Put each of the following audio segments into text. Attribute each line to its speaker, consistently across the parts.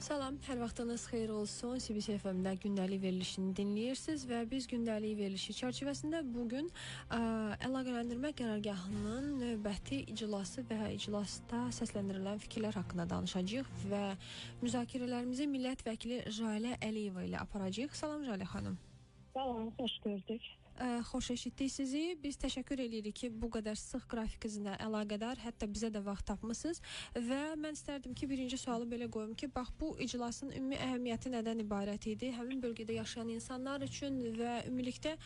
Speaker 1: Salam, hər vaxtınız xeyir olsun. CBC FM-də gündəlik verilişini dinləyirsiniz və biz gündəlik verilişi çərçivəsində bugün əlaqələndirmə qərargahının növbəti iclası və iclasda səsləndirilən fikirlər haqqında danışacağıq və müzakirələrimizi millət vəkili Jalə Əliyeva ilə aparacağıq. Salam Jalə xanım.
Speaker 2: Salam, xoş gördük.
Speaker 1: Xoş eşitdik sizi. Biz təşəkkür edirik ki, bu qədər sıx qrafikinizlə əlaqədar, hətta bizə də vaxt tapmısınız və mən istərdim ki, birinci sualı belə qoyum ki, bax bu iclasın ümumi əhəmiyyəti nədən ibarət idi? Həmin bölgədə yaşayan insanlar üçün və ümumilikdə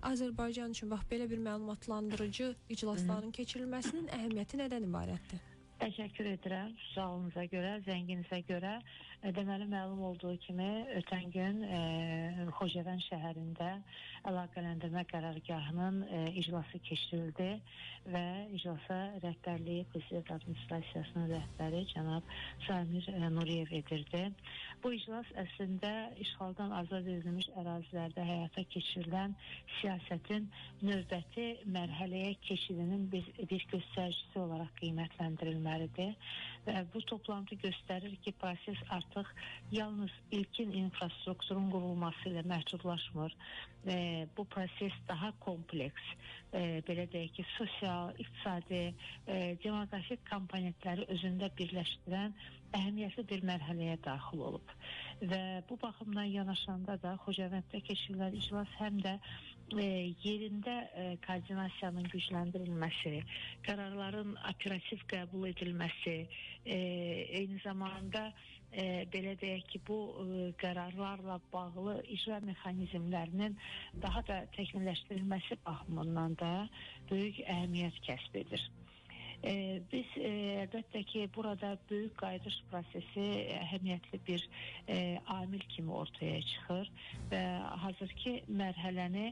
Speaker 1: Azərbaycan üçün bax belə bir məlumatlandırıcı iclasların keçirilməsinin əhəmiyyəti nədən ibarətdir?
Speaker 2: Təşəkkür edirəm sualınıza görə, zənginizə görə. Deməli, məlum olduğu kimi ötən gün Xocavənd şəhərində əlaqələndirmə qərargahının iclası keçirildi və iclasa rəhbərliyi Prezident Administrasiyasının rəhbəri cənab Samir Nuriyev edirdi. Bu iclas əslində işğaldan azad edilmiş ərazilərdə həyata keçirilən siyasətin növbəti mərhələyə keçidinin bir göstəricisi olaraq qiymətləndirilməlidir. Və bu toplantı göstərir ki, proses artıq yalnız ilkin infrastrukturun qurulması ilə məhdudlaşmır. Bu proses daha kompleks, belə deyək ki, sosial, iqtisadi, demoqrafik komponentləri özündə birləşdirən əhəmiyyətli bir mərhələyə daxil olub. Və bu baxımdan yanaşanda da Xocavənddə keçirilən iclas həm də yerində koordinasiyanın gücləndirilməsi, qərarların operativ qəbul edilməsi, eyni zamanda belə deyək ki, bu qərarlarla bağlı icra mexanizmlərinin daha da təkmilləşdirilməsi baxımından da böyük əhəmiyyət kəsb edir. Biz əlbəttə ki, burada böyük qayıdış prosesi əhəmiyyətli bir amil kimi ortaya çıxır və hazırki mərhələni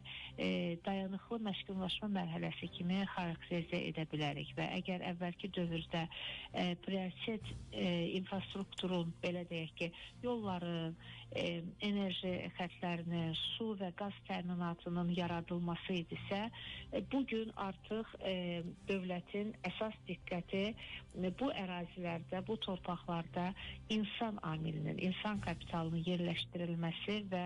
Speaker 2: dayanıqlı məskunlaşma mərhələsi kimi xarakterizə edə bilərik və əgər əvvəlki dövrdə prioritet infrastrukturun, belə deyək ki, yolların, enerji xətlərinin, su və qaz təminatının yaradılması idisə, bugün artıq dövlətin əsas diqqəti bu ərazilərdə, bu torpaqlarda insan amilinin, insan kapitalının yerləşdirilməsi və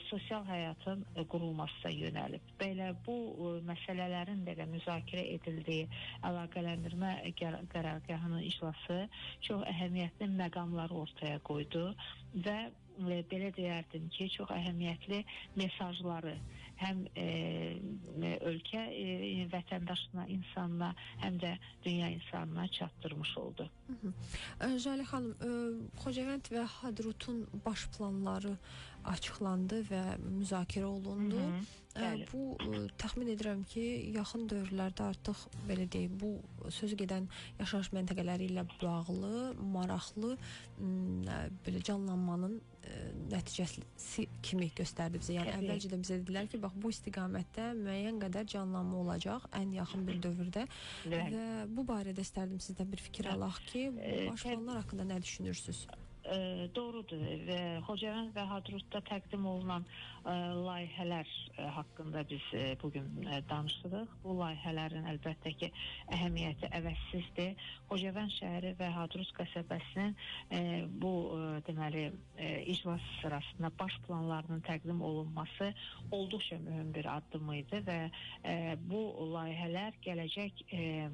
Speaker 2: sosial həyatın qurulmasına yönəlib. Belə bu məsələlərin də müzakirə edildiyi əlaqələndirmə qərargahının iclası çox əhəmiyyətli məqamları ortaya qoydu və belə deyərdim ki, çox əhəmiyyətli mesajları həm ölkə vətəndaşına, insanına, həm də dünya insanına çatdırmış oldu.
Speaker 1: Jalə xanım, Xocavənd və Hadrutun baş planları açıqlandı və müzakirə olundu. Bu təxmin edirəm ki, yaxın dövrlərdə artıq belə deyək, bu sözü gedən yaşayış məntəqələri ilə bağlı, maraqlı belə canlanmanın nəticəsi kimi göstərdi bizə. Yəni əvvəlcə də bizə dedilər ki, bax bu istiqamətdə müəyyən qədər canlanma olacaq ən yaxın bir dövrdə və bu barədə istərdim sizdən bir fikir alaq ki, baş planlar haqqında nə düşünürsünüz?
Speaker 2: Doğrudur və Xocavənd və Hadrutda təqdim olunan layihələr haqqında biz bugün danışırıq. Bu layihələrin əlbəttə ki, əhəmiyyəti əvəzsizdir. Xocavənd şəhəri və Hadrut qəsəbəsinin bu deməli iclas sırasında baş planlarının təqdim olunması olduqca mühüm bir addım idi və bu layihələr gələcək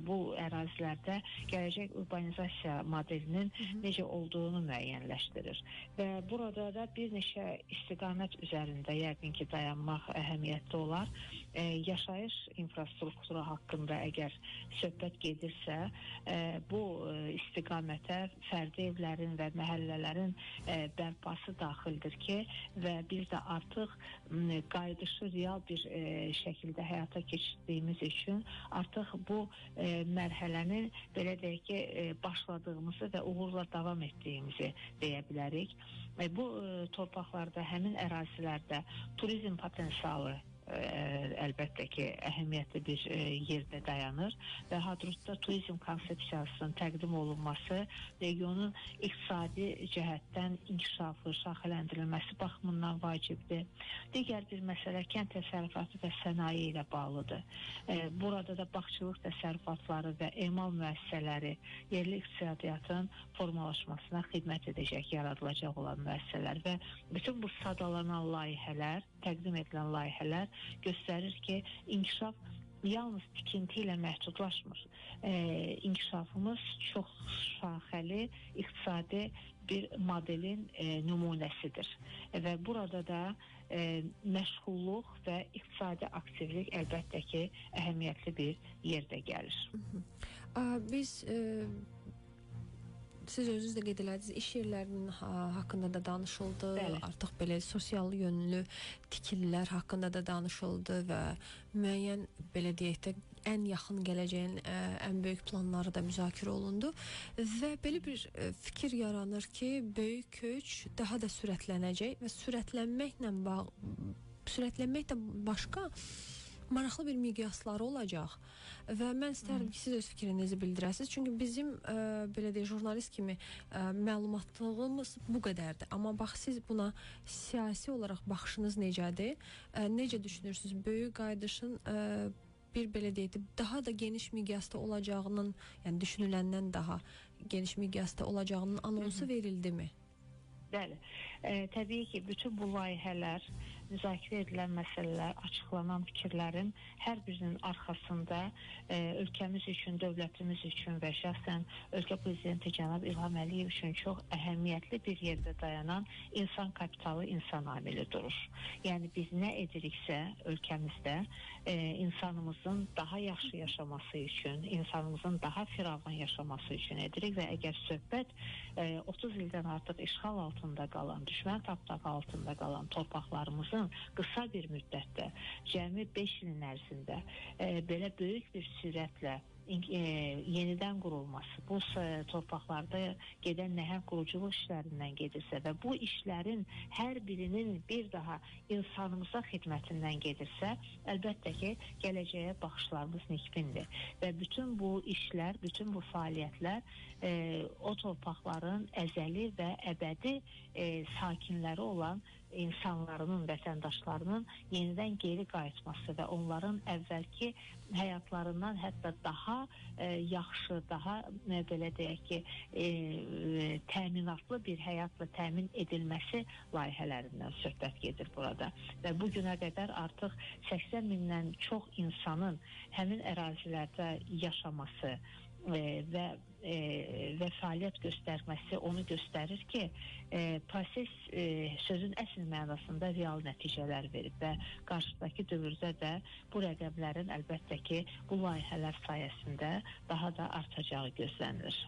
Speaker 2: bu ərazilərdə gələcək urbanizasiya modelinin necə olduğunu müəyyənləşdirir. Və burada da bir neçə istiqamət üzərində yəqin ki, dayanmaq əhəmiyyətli olar. Yaşayış infrastrukturu haqqında əgər söhbət gedirsə, bu istiqamətə fərdi evlərin və məhəllələrin bərpası daxildir ki, və biz də artıq qayıdışı real bir şəkildə həyata keçirdiyimiz üçün artıq bu mərhələnin belə deyək ki, başladığımızı və uğurla davam etdiyimizi deyə bilərik. Bu torpaqlarda, həmin ərazilərdə turizm potensialı əlbəttə ki, əhəmiyyətli bir yerdə dayanır və Hadrutda turizm konsepsiyasının təqdim olunması regionun iqtisadi cəhətdən inkişafı, şaxələndirilməsi baxımından vacibdir. Digər bir məsələ kənd təsərrüfatı və sənaye ilə bağlıdır. Burada da bağçılıq təsərrüfatları və emal müəssisələri yerli iqtisadiyyatın formalaşmasına xidmət edəcək, yaradılacaq olan müəssisələr və bütün bu sadalanan layihələr, təqdim edilən layihələr göstərir ki, inkişaf yalnız tikinti ilə məhdudlaşmır. İnkişafımız çox şaxəli, iqtisadi bir modelin nümunəsidir. Və burada da məşğulluq və iqtisadi aktivlik əlbəttə ki, əhəmiyyətli bir yerdə gəlir.
Speaker 1: Biz siz özünüz də qeyd elədiniz, iş yerlərinin haqqında da danışıldı. Bəli. Artıq belə sosial yönlü tikililər haqqında da danışıldı və müəyyən, belə deyək də, ən yaxın gələcəyin ən böyük planları da müzakirə olundu və belə bir fikir yaranır ki, böyük köç daha da sürətlənəcək və sürətlənməklə başqa maraqlı bir miqyasları olacaq və mən istərdim ki, siz öz fikrinizi bildirəsiniz. Çünki bizim belə deyək, jurnalist kimi məlumatlığımız bu qədərdir. Amma bax, siz buna siyasi olaraq baxışınız necədir? Necə düşünürsünüz? Böyük qaydışın bir belə deyək, daha da geniş miqyasda olacağının, yəni düşünüləndən daha geniş miqyasda olacağının anonsu verildimi?
Speaker 2: Bəli, təbii ki, bütün bu layihələr, müzakirə edilən məsələlər, açıqlanan fikirlərin hər birinin arxasında ölkəmiz üçün, dövlətimiz üçün və şəxsən ölkə prezidenti cənab İlham Əliyev üçün çox əhəmiyyətli bir yerdə dayanan insan kapitalı, insan amili durur. Yəni biz nə ediriksə ölkəmizdə insanımızın daha yaxşı yaşaması üçün, insanımızın daha firavan yaşaması üçün edirik və əgər söhbət 30 ildən artıq işğal altında qalan, düşmən tapdağı altında qalan torpaqlarımızın qısa bir müddətdə, cəmi 5 ilin ərzində belə böyük bir sürətlə yenidən qurulması, bu torpaqlarda gedən nəhəng quruculuq işlərindən gedirsə və bu işlərin hər birinin bir daha insanımıza xidmətindən gedirsə, əlbəttə ki, gələcəyə baxışlarımız nikbindir və bütün bu işlər, bütün bu fəaliyyətlər o torpaqların əzəli və əbədi sakinləri olan insanlarının, vətəndaşlarının yenidən geri qayıtması və onların əvvəlki həyatlarından hətta daha yaxşı, daha belə deyək ki, təminatlı bir həyatla təmin edilməsi layihələrindən söhbət gedir burada. Və bu günə qədər artıq 80 mindən çox insanın həmin ərazilərdə yaşaması və fəaliyyət göstərməsi onu göstərir ki, proses sözün əsl mənasında real nəticələr verib və qarşıdakı dövrdə də bu rəqəmlərin əlbəttə ki, bu layihələr sayəsində daha da artacağı gözlənilir.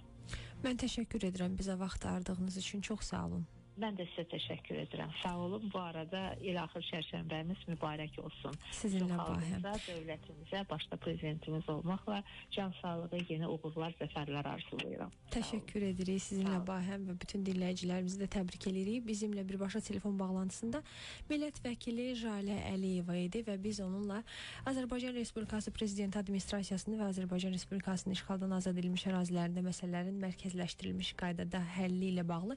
Speaker 1: Mən təşəkkür edirəm bizə vaxt ayırdığınız üçün. Çox sağ olun.
Speaker 2: Mən də sizə təşəkkür edirəm. Sağ olun. Bu arada ilaxır çərşənbəniz mübarək olsun.
Speaker 1: Sizinlə bahəm.
Speaker 2: Dövlətimizə, başda prezidentimiz olmaqla can sağlığı, yeni uğurlar, zəfərlər arzulayıram.
Speaker 1: Təşəkkür edirik. Sizinlə bahəm və bütün dinləyicilərimizi də təbrik edirik. Bizimlə birbaşa telefon bağlantısında millət vəkili Jalə Əliyeva idi və biz onunla Azərbaycan Respublikası Prezidenti Administrasiyasını və Azərbaycan Respublikasının işğaldan azad edilmiş ərazilərində məsələlərin mərkəzləşdirilmiş qaydada həlli ilə bağlı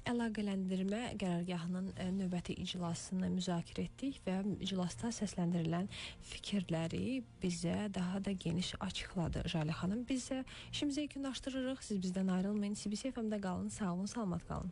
Speaker 1: əlaqələndirmə qərargahının növbəti iclasını müzakirə etdik və iclasda səsləndirilən fikirləri bizə daha da geniş açıqladı Jalə xanım. Biz isə işimizə yekunlaşdırırıq. Siz bizdən ayrılmayın. CBC FM-də qalın. Sağ olun, salamat qalın.